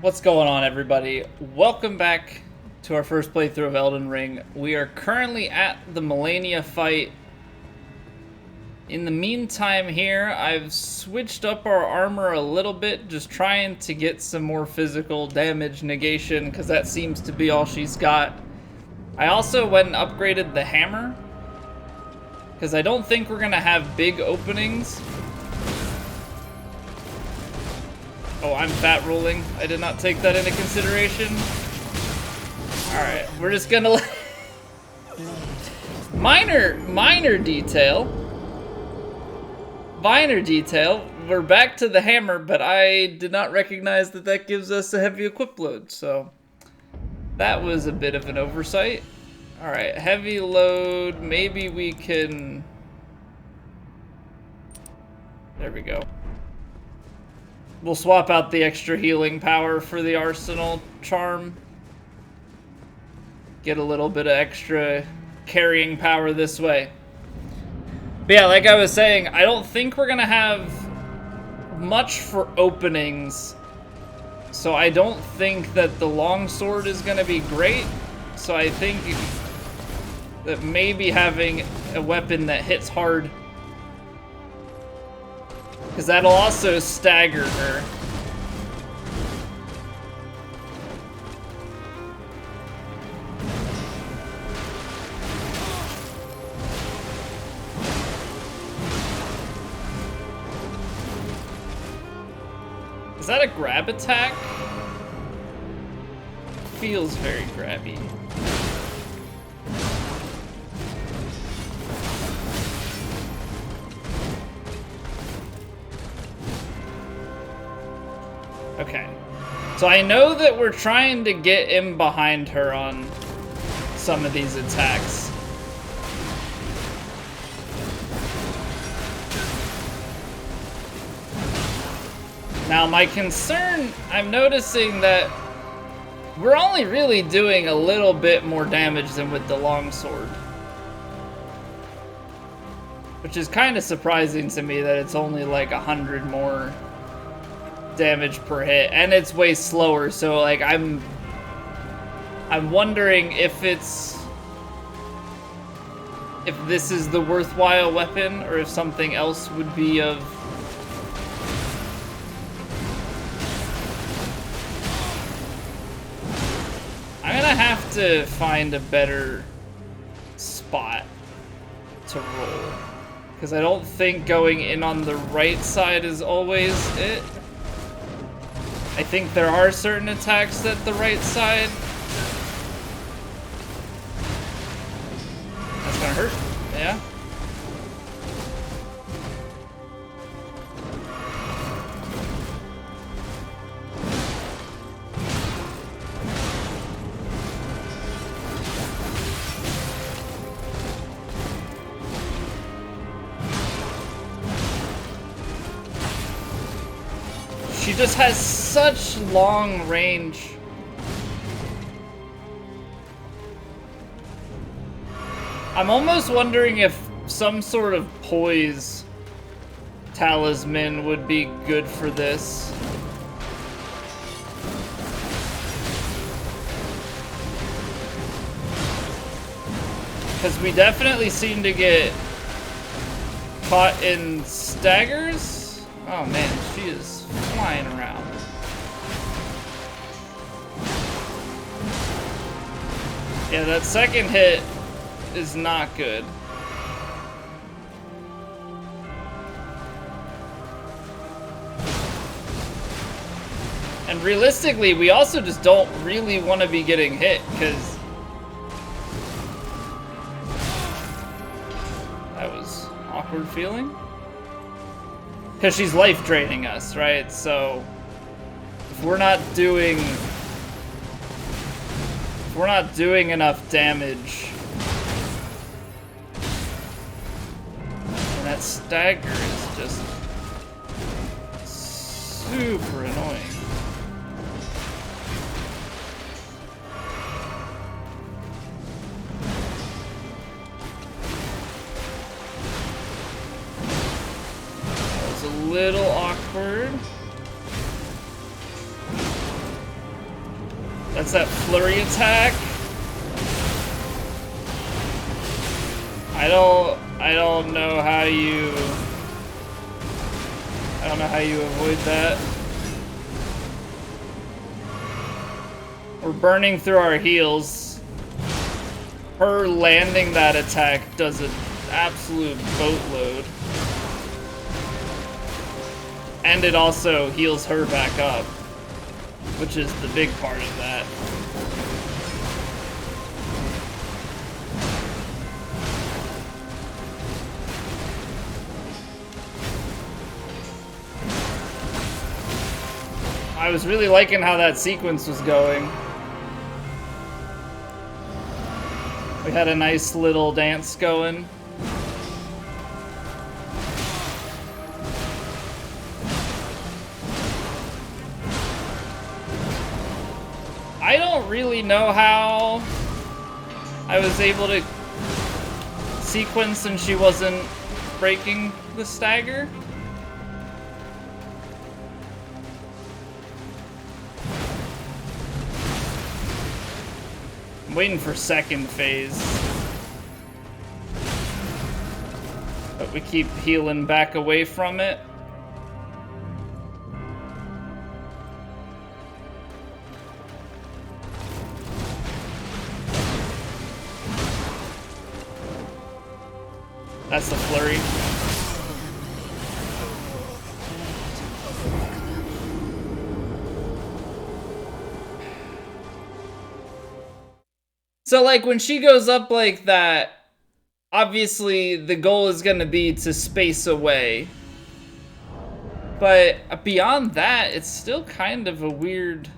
What's going on, everybody? Welcome back to our first playthrough of Elden Ring. We are currently at the Malenia fight. In the meantime here, I've switched up our armor a little bit, just trying to get some more physical damage negation, because that seems to be all she's got. I also went and upgraded the hammer, because I don't think we're going to have big openings. Oh, I'm fat rolling. I did not take that into consideration. Alright, we're just gonna let... Minor detail. Minor detail. We're back to the hammer, but I did not recognize that that gives us a heavy equip load, so... that was a bit of an oversight. Alright, heavy load. Maybe we can... there we go. We'll swap out the extra healing power for the arsenal charm. Get a little bit of extra carrying power this way. But yeah, like I was saying, I don't think we're gonna have much for openings. So I don't think that the longsword is gonna be great. So I think that maybe having a weapon that hits hard, because that'll also stagger her. Is that a grab attack? Feels very grabby. Okay, so I know that we're trying to get in behind her on some of these attacks. Now my concern, I'm noticing that we're only really doing a little bit more damage than with the longsword. Which is kind of surprising to me that it's only like 100 more damage per hit, and it's way slower, so like I'm wondering if this is the worthwhile weapon, or if something else would be of... I'm gonna have to find a better spot to roll, because I don't think going in on the right side is always it. I think there are certain attacks that the right side... that's gonna hurt, yeah. She just has such long range. I'm almost wondering if some sort of poise talisman would be good for this. Because we definitely seem to get caught in staggers. Oh man, she is flying around. Yeah, that second hit is not good. And realistically, we also just don't really want to be getting hit, because that was awkward feeling. Because she's life draining us, right? So if we're not doing enough damage, and that stagger is just super annoying. That was a little awkward. That's that flurry attack. I don't know how you... I don't know how you avoid that. We're burning through our heals. Her landing that attack does an absolute boatload. And it also heals her back up, which is the big part of that. I was really liking how that sequence was going. We had a nice little dance going. I don't really know how I was able to sequence and she wasn't breaking the stagger. I'm waiting for second phase. But we keep healing back away from it. That's the flurry. So, like, when she goes up like that, obviously the goal is going to be to space away. But beyond that, it's still kind of a weird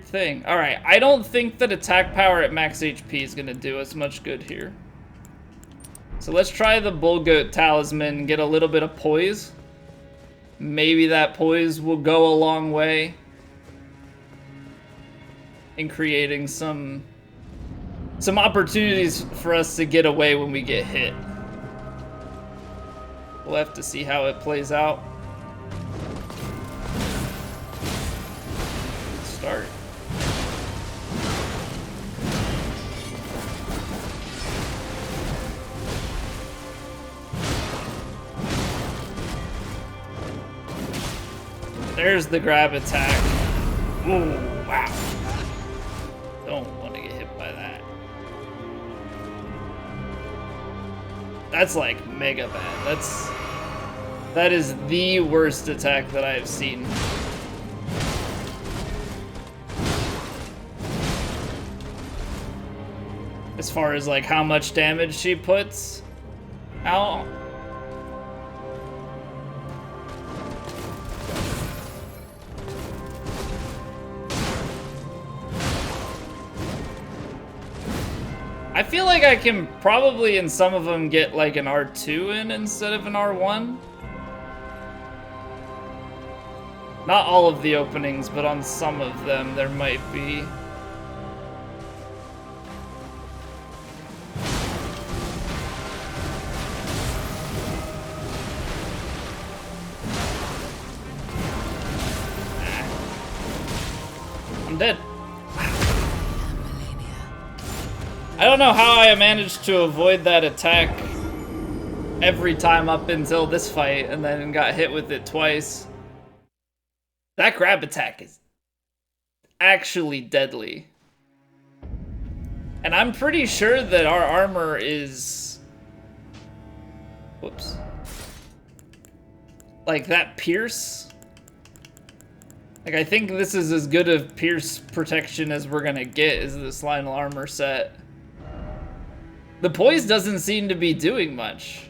thing. Alright, I don't think that attack power at max HP is going to do us much good here. So let's try the Bull Goat Talisman and get a little bit of poise. Maybe that poise will go a long way in creating some opportunities for us to get away when we get hit. We'll have to see how it plays out. Start. There's the grab attack. Ooh, wow. Don't want to get hit by that. That's like mega bad. That is the worst attack that I have seen. As far as like how much damage she puts out. I feel like I can probably in some of them get like an R2 in instead of an R1. Not all of the openings, but on some of them there might be. I'm dead. I don't know how I managed to avoid that attack every time up until this fight and then got hit with it twice. That grab attack is actually deadly. And I'm pretty sure that our armor is... Whoops. Like that pierce. Like I think this is as good of pierce protection as we're gonna get as this Lionel armor set. The poise doesn't seem to be doing much.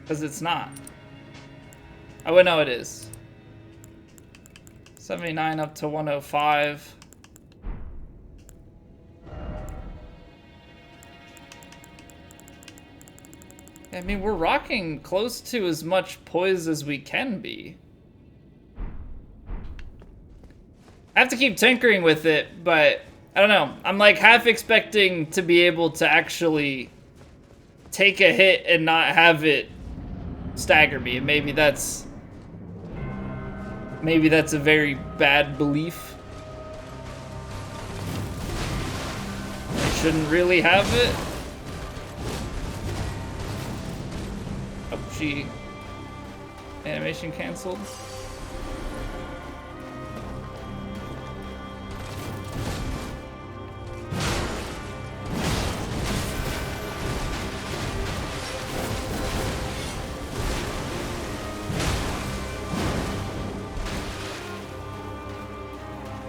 Because it's not. Oh, wait, no, it is. 79 up to 105. I mean, we're rocking close to as much poise as we can be. I have to keep tinkering with it, but... I don't know. I'm like half expecting to be able to actually take a hit and not have it stagger me. And maybe that's Maybe that's a very bad belief. I shouldn't really have it. Oh, gee. Animation canceled.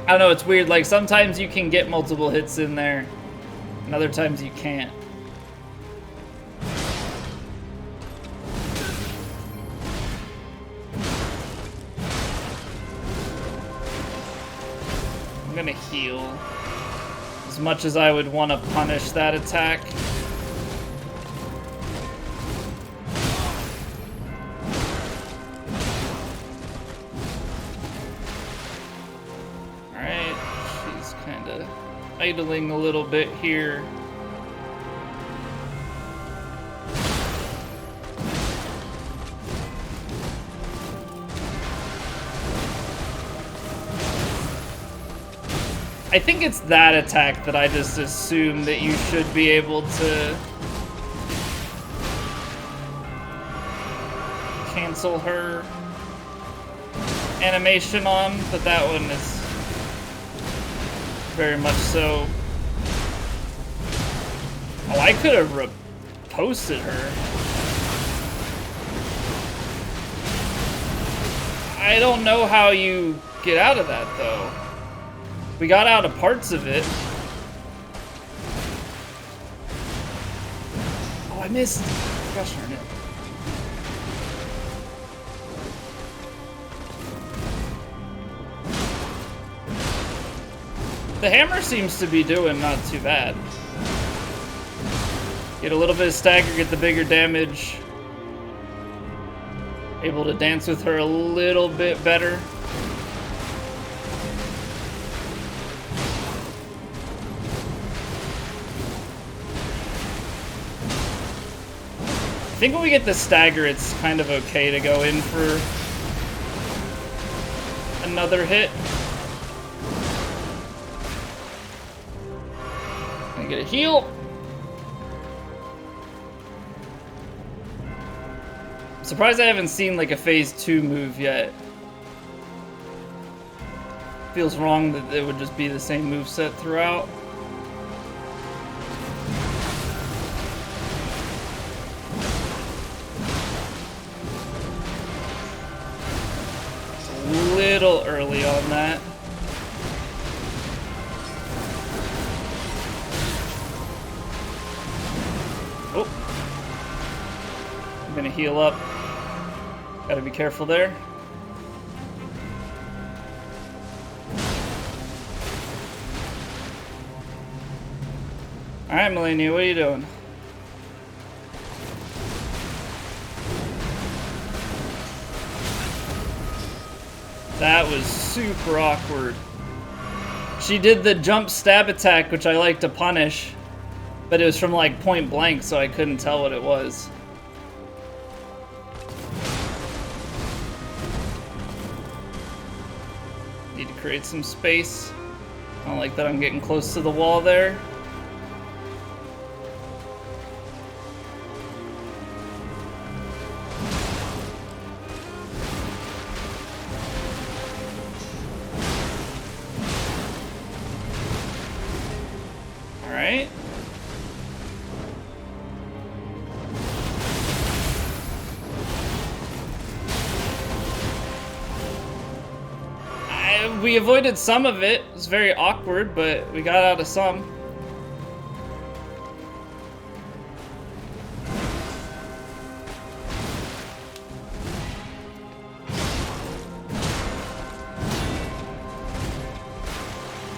I don't know, it's weird, like sometimes you can get multiple hits in there, and other times you can't. I'm gonna heal. As much as I would want to punish that attack. Idling a little bit here. I think it's that attack that I just assume that you should be able to cancel her animation on, but that one is very much so. Oh, I could have reposted her. I don't know how you get out of that, though. We got out of parts of it. Oh, I missed. Gosh darn it. The hammer seems to be doing not too bad. Get a little bit of stagger, get the bigger damage. Able to dance with her a little bit better. I think when we get the stagger, it's kind of okay to go in for another hit. Gonna get a heal. Surprised I haven't seen like a phase 2 move yet. Feels wrong that it would just be the same moveset throughout. It's a little early on that. Oh. I'm gonna heal up. Gotta be careful there. Alright, Malenia, what are you doing? That was super awkward. She did the jump stab attack, which I like to punish, but it was from like point blank, so I couldn't tell what it was. Need to create some space. I don't like that I'm getting close to the wall there. Alright. We avoided some of it. It was very awkward, but we got out of some.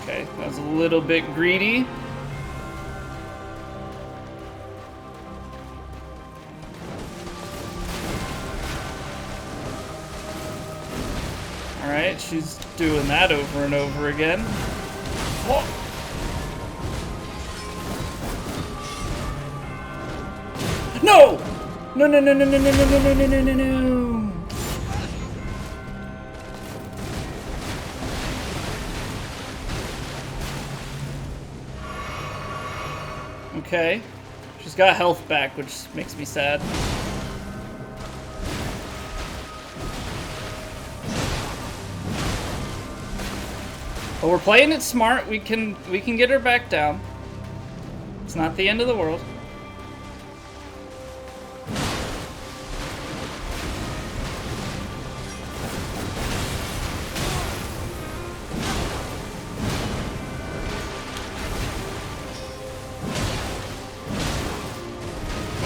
Okay, that was a little bit greedy. Alright, she's doing that over and over again. Whoa. No! No, no, no, no, no, no, no, no, no, no, no, no. Okay. She's got health back, which makes me sad. But we're playing it smart. We can get her back down. It's not the end of the world.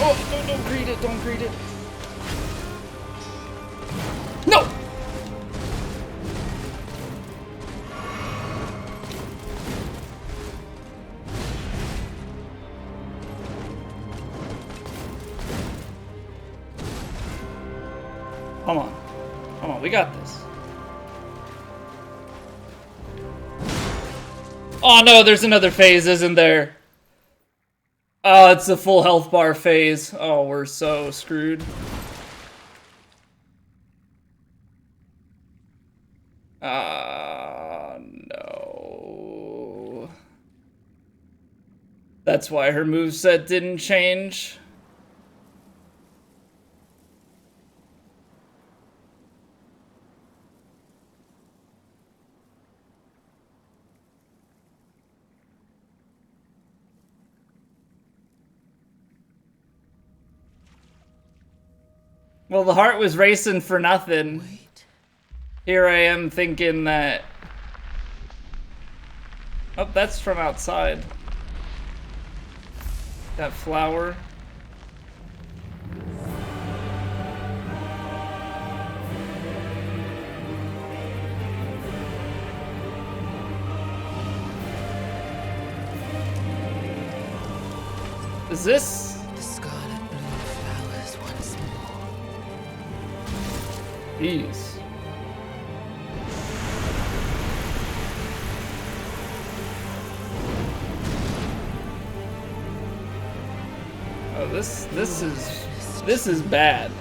Oh, no, don't greet it, don't greet it. No! Come on. Come on, we got this. Oh no, there's another phase, isn't there? Oh, it's the full health bar phase. Oh, we're so screwed. No. That's why her moveset didn't change. Well, the heart was racing for nothing. Wait. Here I am thinking that... Oh, that's from outside. That flower. Is this... The scarlet bloom flowers once more. Jeez. Oh, this is bad.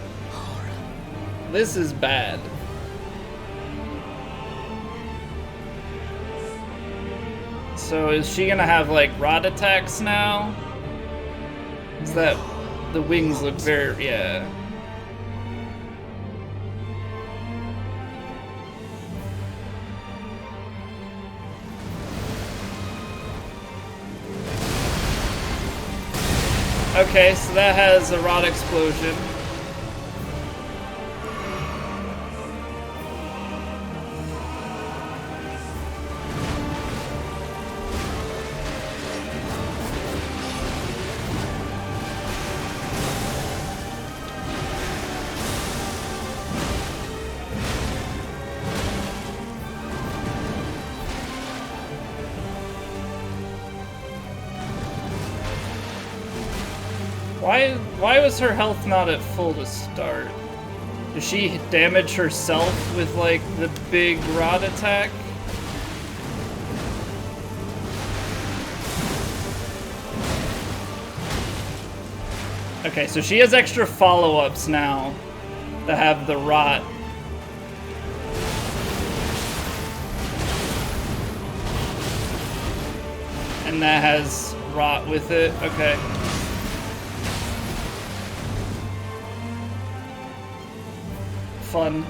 This is bad. So is she gonna have like rod attacks now? Is that the wings look very, yeah. Okay, so that has a rod explosion. Why was her health not at full to start? Did she damage herself with like the big rod attack? Okay, so she has extra follow-ups now that have the rot. And that has rot with it. Okay. Fun.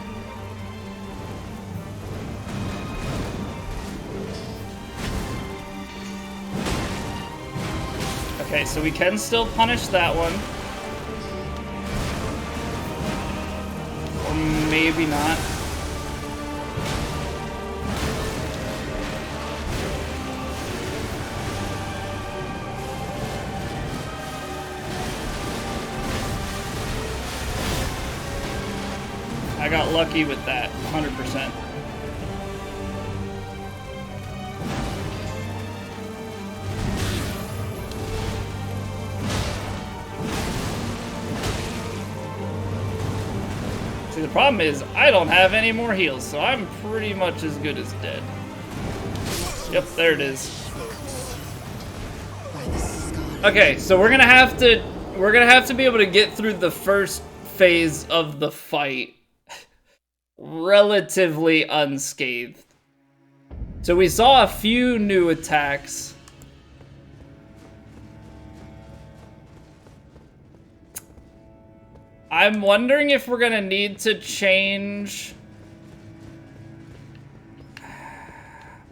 Okay, so we can still punish that one. Or maybe not. I got lucky with that, 100%. See, the problem is, I don't have any more heals, so I'm pretty much as good as dead. Yep, there it is. Okay, so we're gonna have to be able to get through the first phase of the fight relatively unscathed. So we saw a few new attacks. I'm wondering if we're gonna need to change.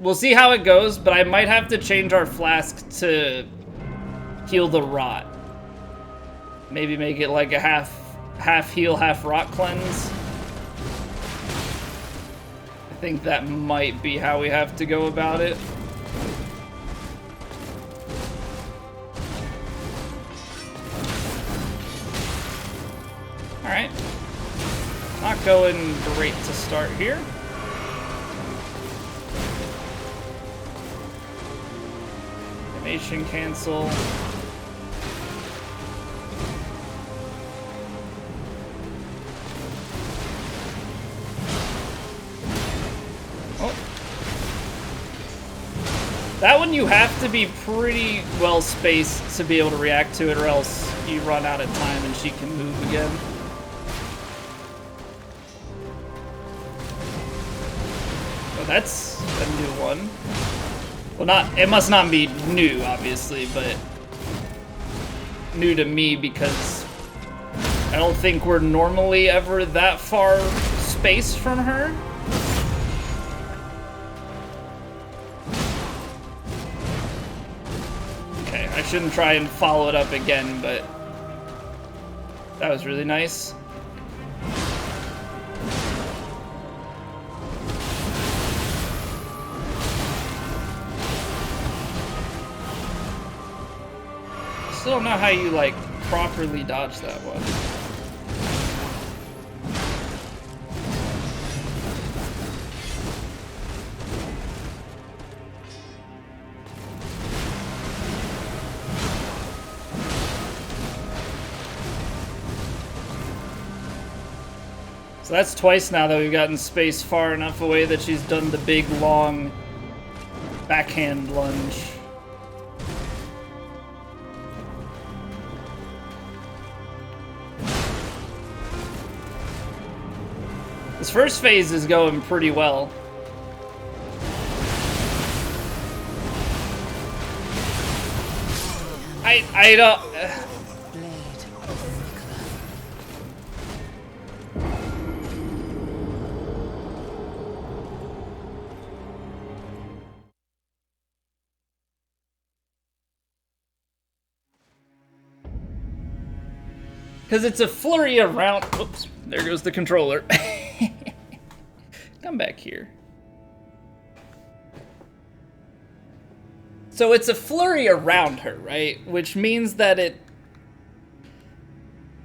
We'll see how it goes, but I might have to change our flask to heal the rot. Maybe make it like a half heal, half rot cleanse. I think that might be how we have to go about it. Alright. Not going great to start here. Animation cancel. Oh. That one you have to be pretty well spaced to be able to react to it, or else you run out of time and she can move again. Oh, that's a new one. Well, it must not be new, obviously, but new to me because I don't think we're normally ever that far spaced from her. Okay, I shouldn't try and follow it up again, but that was really nice. Still don't know how you, like, properly dodge that one. So that's twice now that we've gotten space far enough away that she's done the big, long backhand lunge. This first phase is going pretty well. I don't... Because it's a flurry around... Whoops, there goes the controller. Come back here. So it's a flurry around her, right? Which means that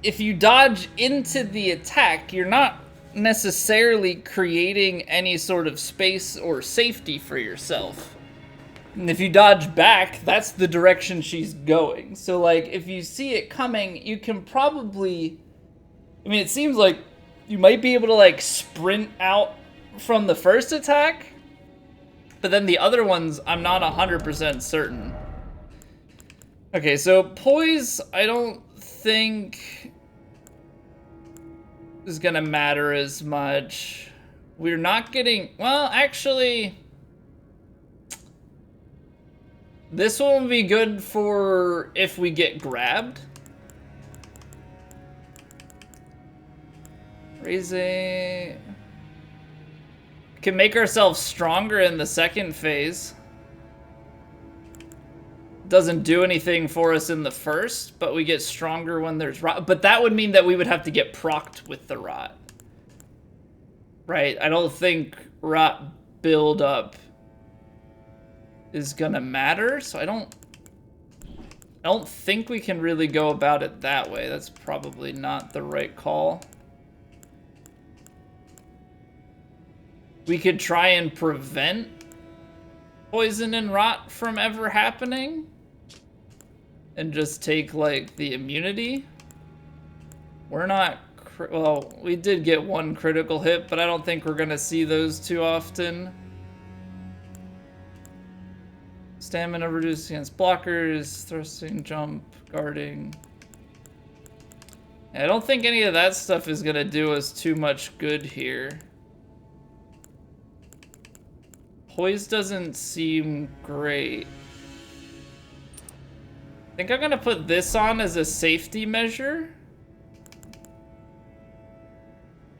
if you dodge into the attack, you're not necessarily creating any sort of space or safety for yourself. And if you dodge back, that's the direction she's going. So, like, if you see it coming, you can probably... I mean, it seems like you might be able to, like, sprint out from the first attack, but then the other ones, I'm not 100% certain. Okay, so poise, I don't think is gonna matter as much. We're not getting... Well, actually... This one will be good for if we get grabbed. Raising... Can make ourselves stronger in the second phase. Doesn't do anything for us in the first, but we get stronger when there's rot. But that would mean that we would have to get procced with the rot. Right? I don't think rot build-up is gonna matter, so I don't think we can really go about it that way. That's probably not the right call. We could try and prevent poison and rot from ever happening and just take, like, the immunity. We're not... Well, we did get one critical hit, but I don't think we're gonna see those too often. Stamina reduced against blockers, thrusting, jump, guarding. I don't think any of that stuff is gonna do us too much good here. Poise doesn't seem great. I think I'm gonna put this on as a safety measure.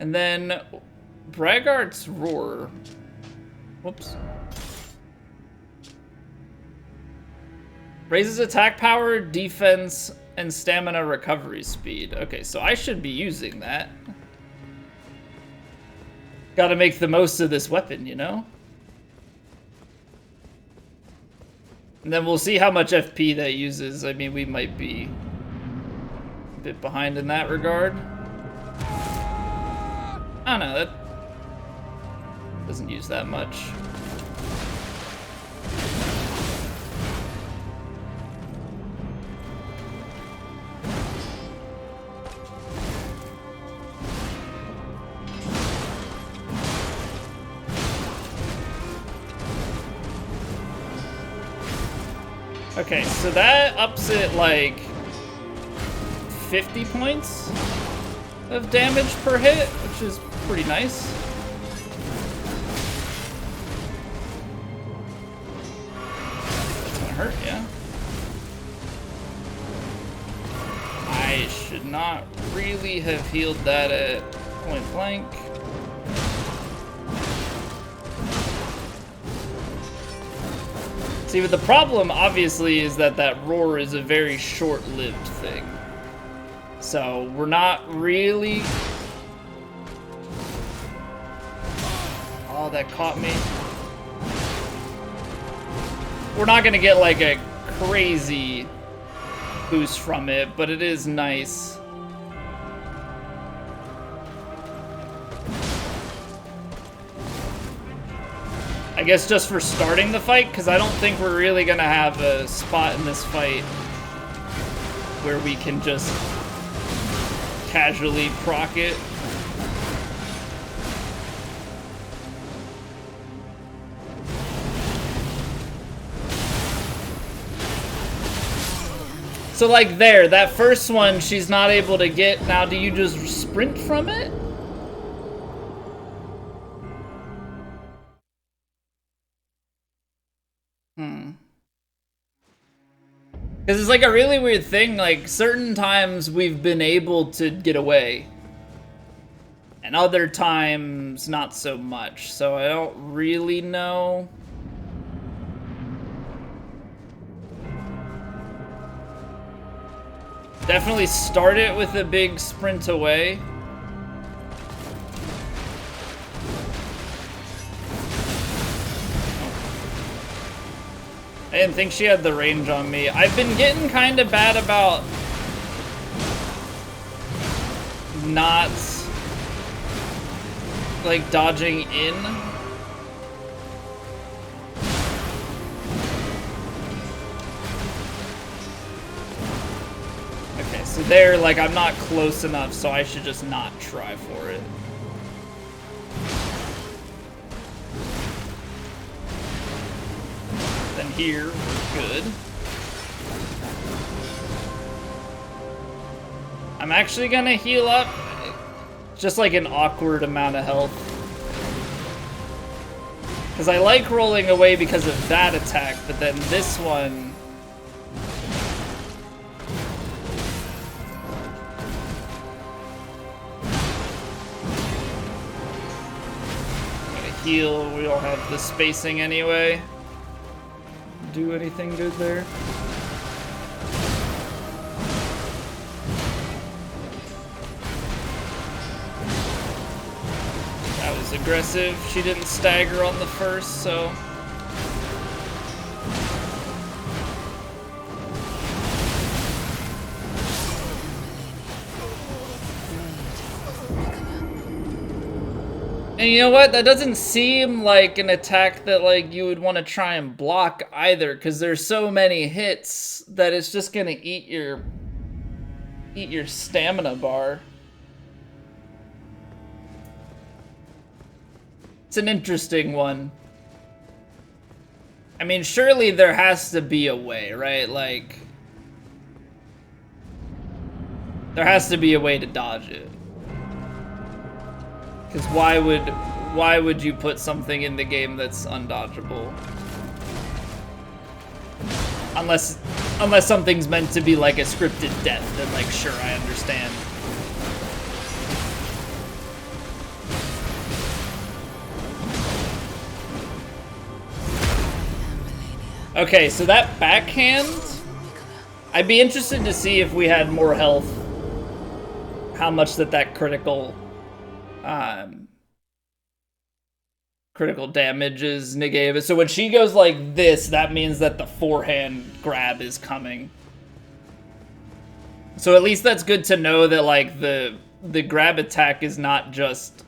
And then Braggart's Roar. Whoops. Raises attack power, defense, and stamina recovery speed. Okay, so I should be using that. Gotta make the most of this weapon, you know? And then we'll see how much FP that uses. I mean, we might be a bit behind in that regard. I don't know, that doesn't use that much. Okay, so that ups it like 50 points of damage per hit, which is pretty nice. That's gonna hurt, yeah. I should not really have healed that at point blank. See, but the problem, obviously, is that that roar is a very short-lived thing. So, we're not really... Oh, that caught me. We're not gonna get, like, a crazy boost from it, but it is nice. I guess just for starting the fight, because I don't think we're really gonna have a spot in this fight where we can just casually proc it. So like there, that first one she's not able to get. Now do you just sprint from it? Because it's like a really weird thing, like certain times we've been able to get away. And other times not so much, so I don't really know. Definitely start it with a big sprint away. I didn't think she had the range on me. I've been getting kind of bad about not, like, dodging in. Okay, so there, like, I'm not close enough, so I should just not try for it. Here, we're good. I'm actually gonna heal up just like an awkward amount of health. Because I like rolling away because of that attack, but then this one... I'm gonna heal, we don't have the spacing anyway. Do anything good there? That was aggressive. She didn't stagger on the first, so... And you know what? That doesn't seem like an attack that like you would want to try and block either, because there's so many hits that it's just gonna eat your stamina bar. It's an interesting one. I mean, surely there has to be a way, right? Like, there has to be a way to dodge it. Because why would you put something in the game that's undodgeable? Unless something's meant to be like a scripted death, then like sure, I understand. Okay, so that backhand, I'd be interested to see if we had more health, how much that critical critical damage is negated. So when she goes like this, that means that the forehand grab is coming. So at least that's good to know that like the grab attack is not just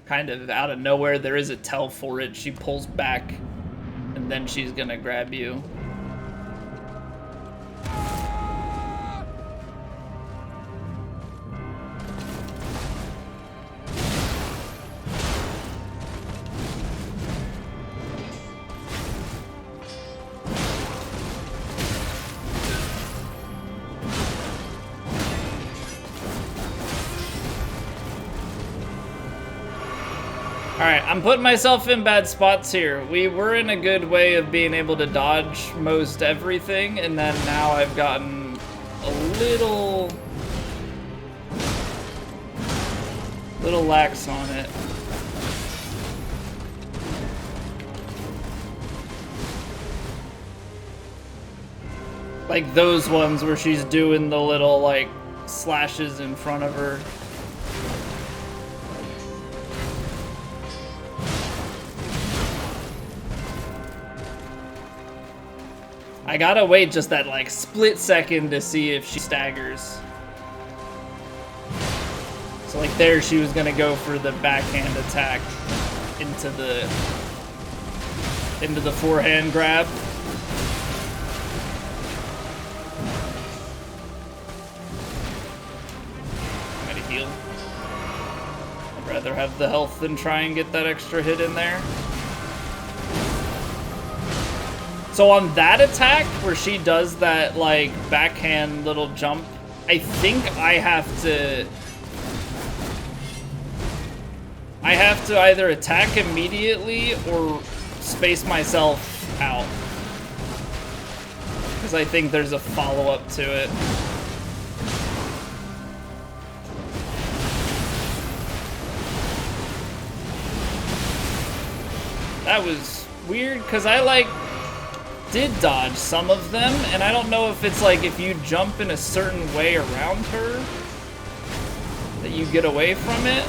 kind of out of nowhere. There is a tell for it. She pulls back and then she's gonna grab you. Alright, I'm putting myself in bad spots here. We were in a good way of being able to dodge most everything, and then now I've gotten a little lax on it. Like those ones where she's doing the little like slashes in front of her. I gotta wait just that like split second to see if she staggers. So like there she was gonna go for the backhand attack into the forehand grab. I'm gonna heal. I'd rather have the health than try and get that extra hit in there. So on that attack, where she does that, like, backhand little jump, I think I have to either attack immediately or space myself out. Because I think there's a follow-up to it. That was weird, because I, like, did dodge some of them, and I don't know if it's like if you jump in a certain way around her that you get away from it.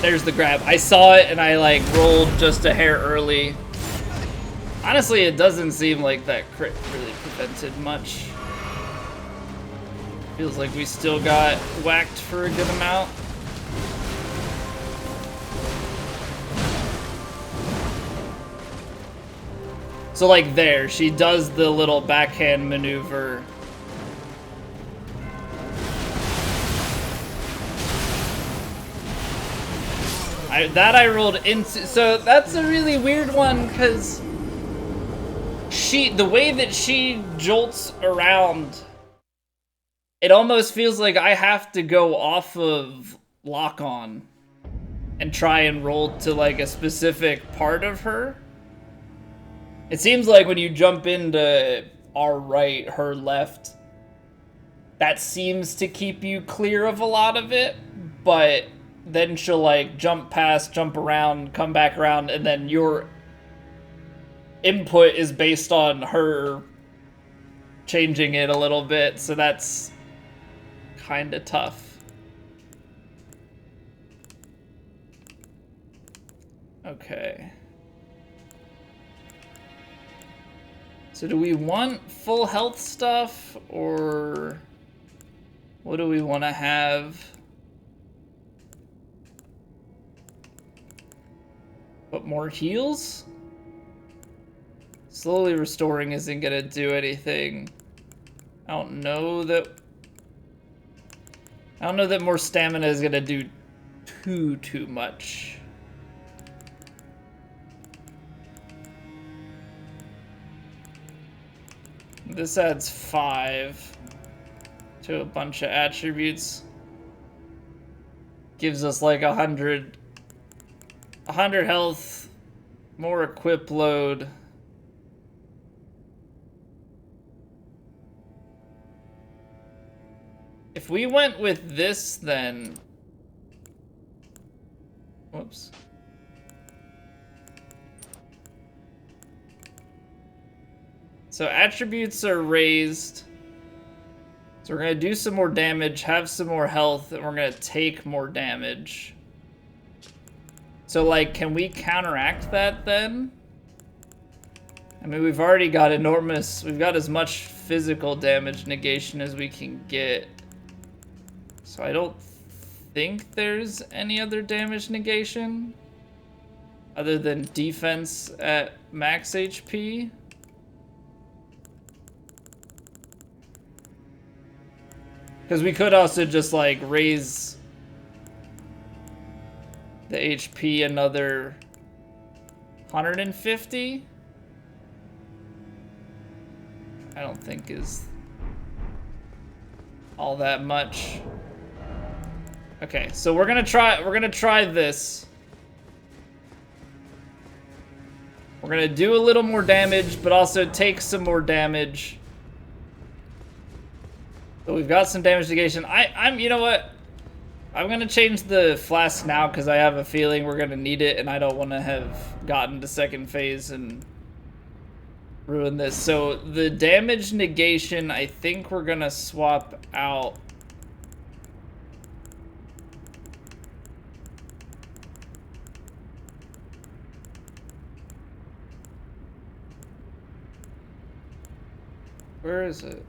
There's the grab. I saw it and I like rolled just a hair early. Honestly, it doesn't seem like that crit really prevented much. Feels like we still got whacked for a good amount. So like there, she does the little backhand maneuver. I rolled into, so that's a really weird one because the way that she jolts around, it almost feels like I have to go off of lock on and try and roll to like a specific part of her. It seems like when you jump into our right, her left, that seems to keep you clear of a lot of it, but then she'll like jump past, jump around, come back around, and then your input is based on her changing it a little bit, so that's kind of tough. Okay. So do we want full health stuff, or what do we want to have? But more heals? Slowly restoring isn't gonna do anything. I don't know that more stamina is gonna do too much. This adds 5 to a bunch of attributes. Gives us like 100 health, more equip load. If we went with this, then Oops. So attributes are raised. So we're gonna do some more damage, have some more health, and we're gonna take more damage. So like, can we counteract that then? I mean, we've already got we've got as much physical damage negation as we can get. So I don't think there's any other damage negation other than defense at max HP. Because we could also just like raise the HP another 150. I don't think is all that much. Okay, so we're gonna try this. We're gonna do a little more damage, but also take some more damage. But we've got some damage negation. You know what? I'm gonna change the flask now because I have a feeling we're gonna need it, and I don't want to have gotten to second phase and ruin this. So the damage negation, I think we're gonna swap out. Where is it?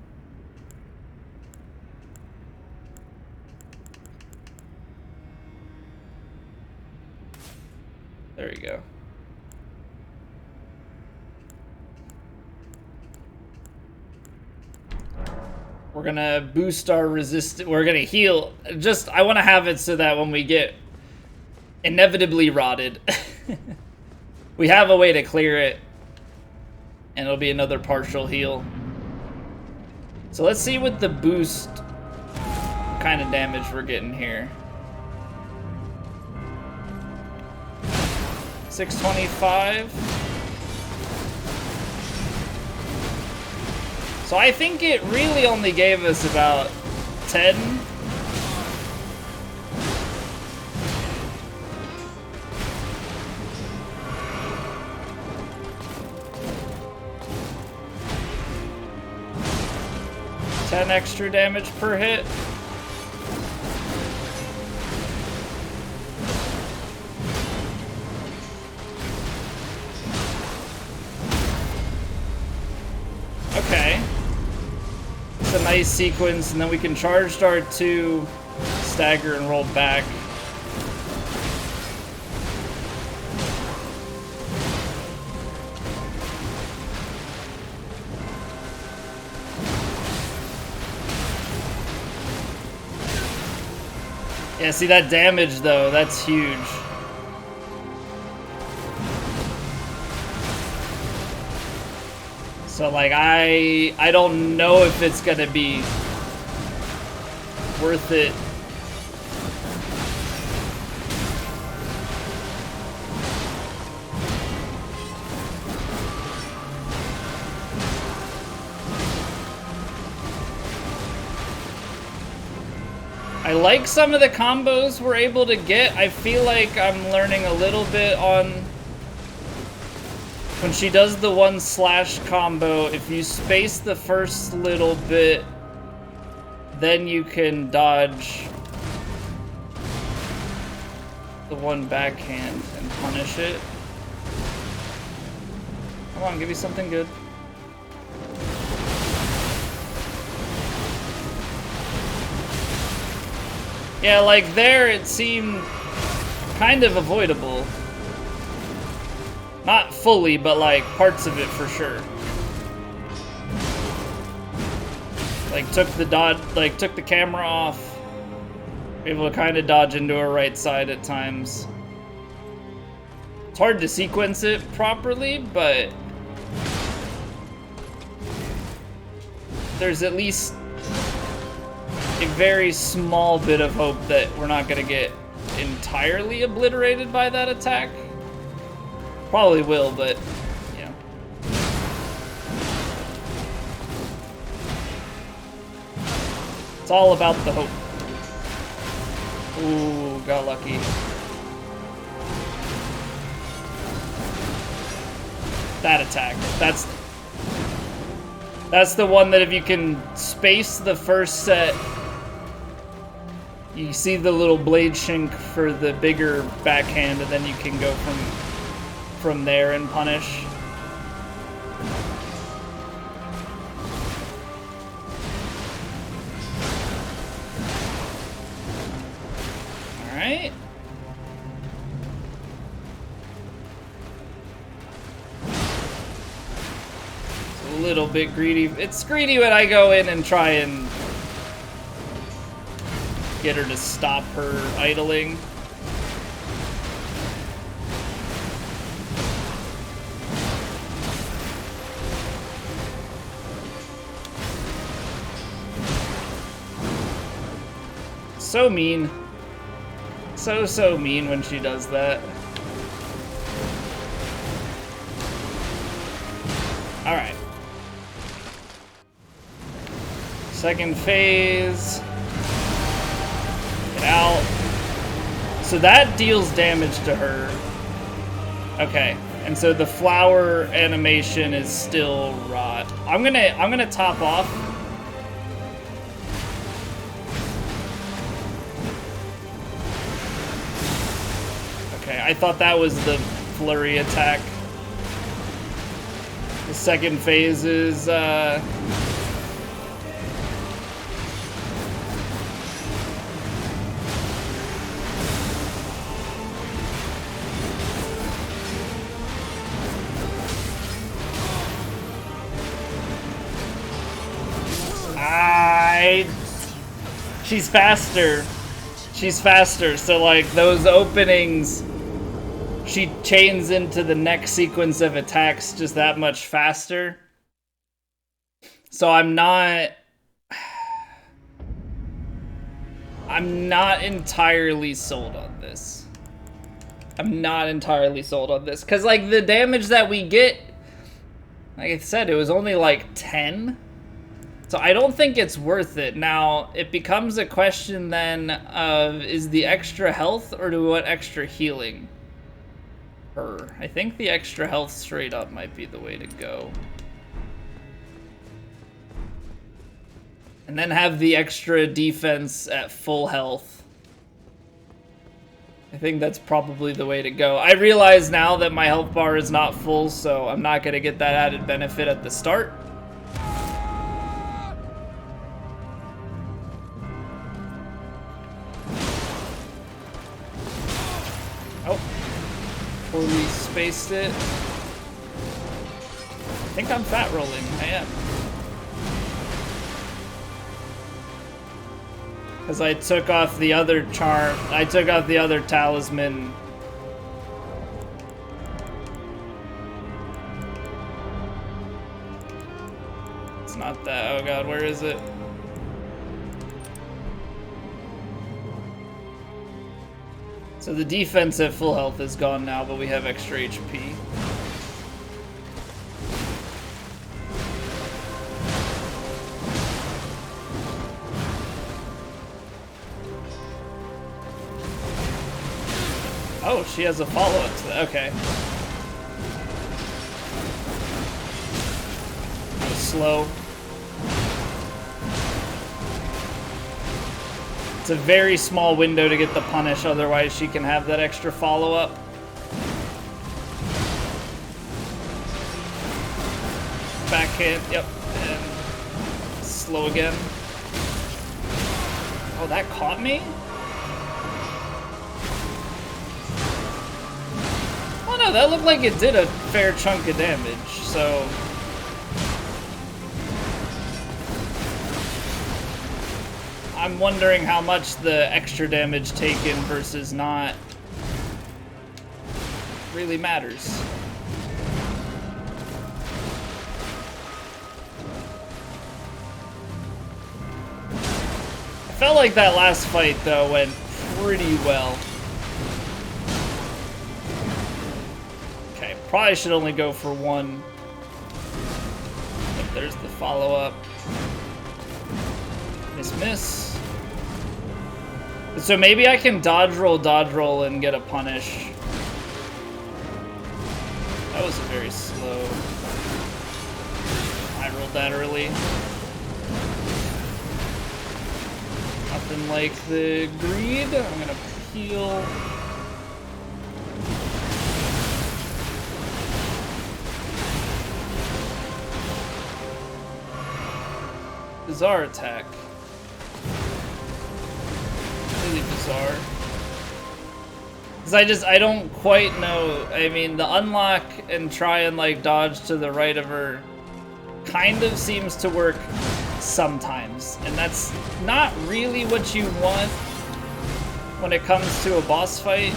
There you go. We're gonna boost our resistance. We're gonna heal. I want to have it so that when we get inevitably rotted, we have a way to clear it, and it'll be another partial heal. So let's see what the boost kind of damage we're getting here. 625. So I think it really only gave us about 10. Extra damage per hit. Okay. It's a nice sequence, and then we can charge start 2, stagger, and roll back. Yeah, see that damage though, that's huge. So like I don't know if it's gonna be worth it. I like some of the combos we're able to get. I feel like I'm learning a little bit on when she does the 1/ combo. If you space the first little bit, then you can dodge the 1 backhand and punish it. Come on, give me something good. Yeah, like there it seemed kind of avoidable. Not fully, but like parts of it for sure. Like took the camera off. Able to kind of dodge into her right side at times. It's hard to sequence it properly, but there's at least a very small bit of hope that we're not going to get entirely obliterated by that attack. Probably will, but yeah. It's all about the hope. Ooh, got lucky. That attack. That's the one that if you can space the first set, you see the little blade shink for the bigger backhand, and then you can go from there and punish. Alright. It's a little bit greedy. It's greedy when I go in and try and get her to stop her idling. So mean. So mean when she does that. Alright. Second phase. Get out. So that deals damage to her. Okay. And so the flower animation is still rot. I'm gonna top off. Okay, I thought that was the flurry attack. The second phase is she's faster. She's faster, so like those openings, she chains into the next sequence of attacks just that much faster. So I'm not entirely sold on this. I'm not entirely sold on this. Because, like, the damage that we get, like I said, it was only like 10. So I don't think it's worth it. Now, it becomes a question then of, is the extra health or do we want extra healing? I think the extra health straight up might be the way to go. And then have the extra defense at full health. I think that's probably the way to go. I realize now that my health bar is not full, so I'm not going to get that added benefit at the start. Oh. Totally spaced it. I think I'm fat rolling. I am. Because I took off the other charm. I took off the other talisman. It's not that. Oh god, where is it? So the defense at full health is gone now, but we have extra HP. Oh, she has a follow-up to that. Okay. Slow. It's a very small window to get the punish, otherwise she can have that extra follow-up. Backhand, yep. And slow again. Oh, that caught me? Oh no, that looked like it did a fair chunk of damage, so... I'm wondering how much the extra damage taken versus not really matters. I felt like that last fight, though, went pretty well. Okay, probably should only go for one. But there's the follow-up. Miss. So maybe I can dodge roll, and get a punish. Oh. That was a very slow. I rolled that early. Nothing like the greed. I'm gonna heal. Bizarre attack. Really bizarre. Because I don't quite know. I mean, the unlock and try and like dodge to the right of her kind of seems to work sometimes. And that's not really what you want when it comes to a boss fight.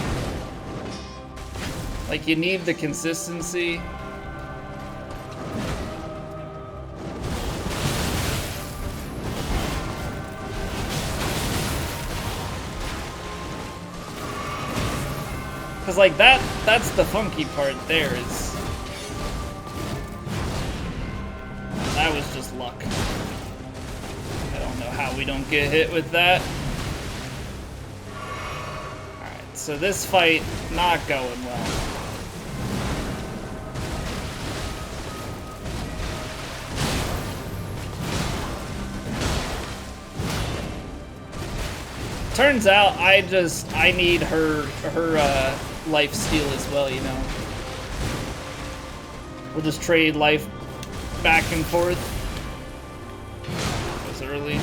Like, you need the consistency. Cause like that's the funky part there is. That was just luck. I don't know how we don't get hit with that. Alright, so this fight not going well. Turns out I need her life steal as well, you know. We'll just trade life back and forth. That was early.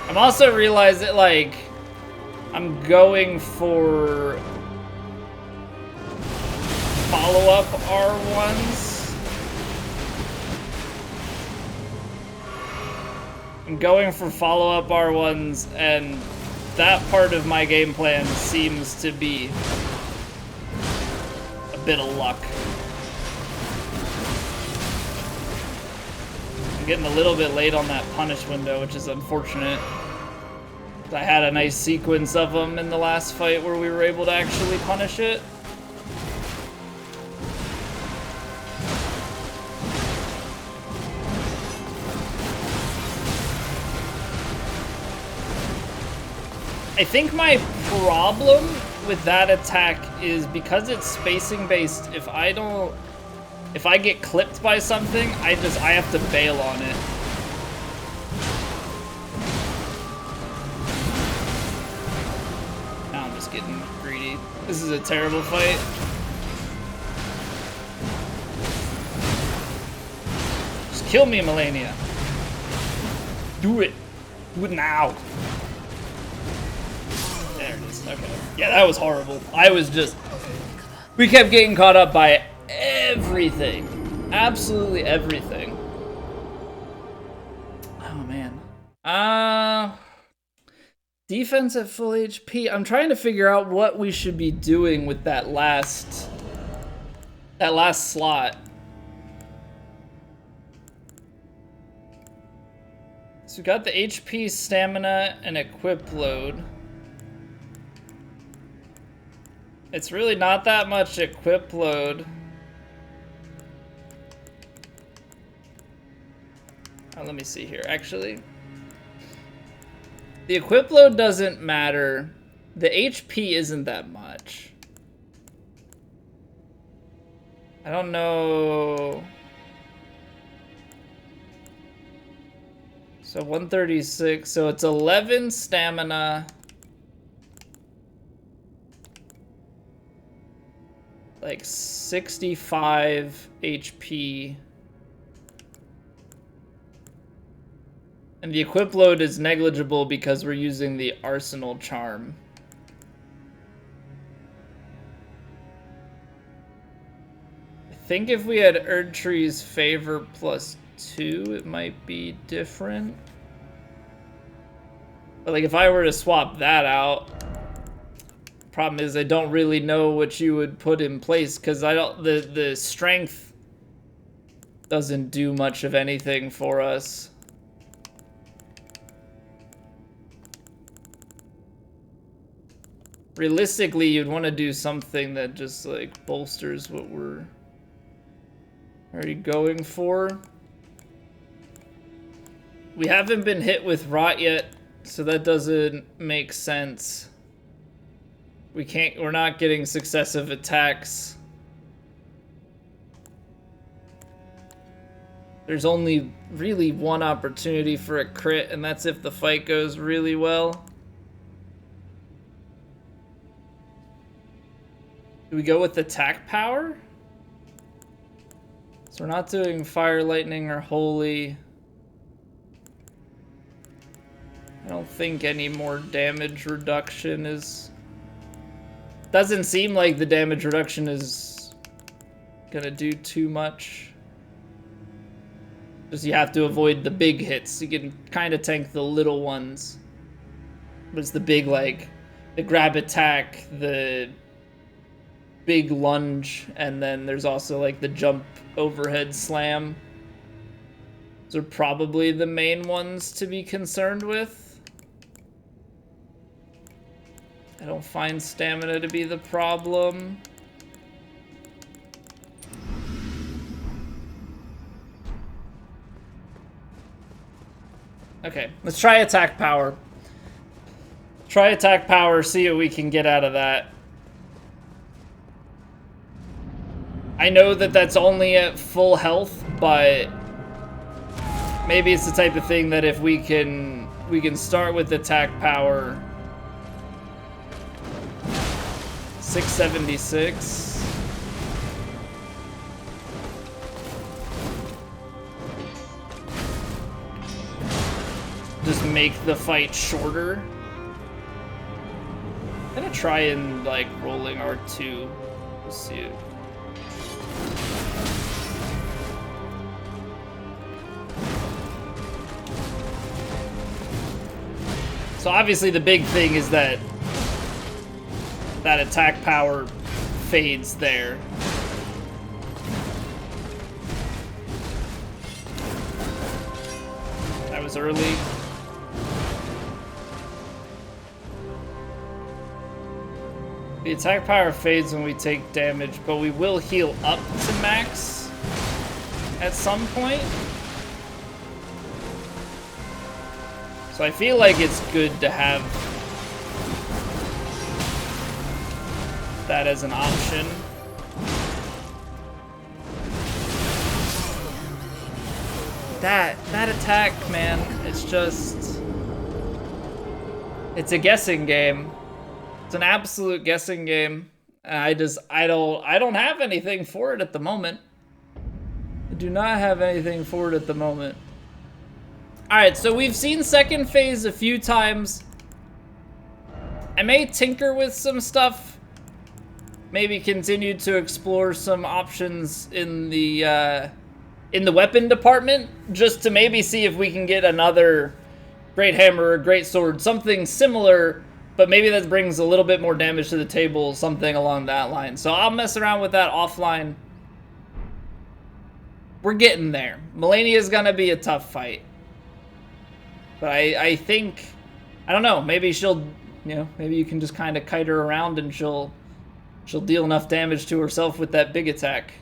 I'm also realizing, like, I'm going for follow-up R1s. I'm going for follow-up R1s, and that part of my game plan seems to be a bit of luck. I'm getting a little bit late on that punish window, which is unfortunate. I had a nice sequence of them in the last fight where we were able to actually punish it. I think my problem with that attack is because it's spacing based. If I get clipped by something, I have to bail on it. Now I'm just getting greedy. This is a terrible fight. Just kill me, Malenia. Do it. Do it now. Okay. Yeah, that was horrible. We kept getting caught up by everything. Absolutely everything. Oh, man. Defense at full HP. I'm trying to figure out what we should be doing with that last slot. So we got the HP, stamina, and equip load. It's really not that much equip load. Oh, let me see here. Actually, the equip load doesn't matter. The HP isn't that much. I don't know. So 136. So it's 11 stamina. Like 65 HP. And the equip load is negligible because we're using the arsenal charm. I think if we had Erdtree's favor +2, it might be different. But like if I were to swap that out, problem is I don't really know what you would put in place because the strength doesn't do much of anything for us. Realistically, you'd want to do something that just like bolsters what we're already going for. We haven't been hit with rot yet, so that doesn't make sense. We're not getting successive attacks. There's only really one opportunity for a crit, and that's if the fight goes really well. Do we go with attack power? So we're not doing fire, lightning, or holy. I don't think any more damage reduction is... Doesn't seem like the damage reduction is gonna do too much. Just you have to avoid the big hits. You can kind of tank the little ones. But it's the big, like, the grab attack, the big lunge, and then there's also, like, the jump overhead slam. Those are probably the main ones to be concerned with. I don't find stamina to be the problem. Okay, let's try attack power. Try attack power, see what we can get out of that. I know that that's only at full health, but maybe it's the type of thing that if we can start with attack power. 676. Just make the fight shorter. I'm gonna try and like rolling R2. We'll see it. So obviously the big thing is that attack power fades there. That was early. The attack power fades when we take damage, but we will heal up to max at some point. So I feel like it's good to have that as an option. That attack, man, it's just... It's a guessing game. It's an absolute guessing game. I don't have anything for it at the moment. I do not have anything for it at the moment. Alright, so we've seen second phase a few times. I may tinker with some stuff. Maybe continue to explore some options in the weapon department, just to maybe see if we can get another great hammer or great sword, something similar, but maybe that brings a little bit more damage to the table, something along that line. So I'll mess around with that offline. We're getting there. Malenia is gonna be a tough fight, but I think, I don't know, maybe she'll, maybe you can just kind of kite her around and she'll deal enough damage to herself with that big attack.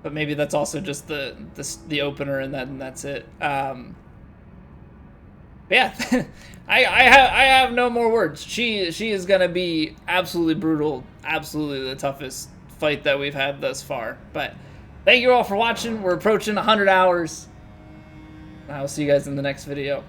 But maybe that's also just the opener, and that's it. Yeah, I have no more words. She is gonna be absolutely brutal, absolutely the toughest fight that we've had thus far. But thank you all for watching. We're approaching 100 hours. I'll see you guys in the next video.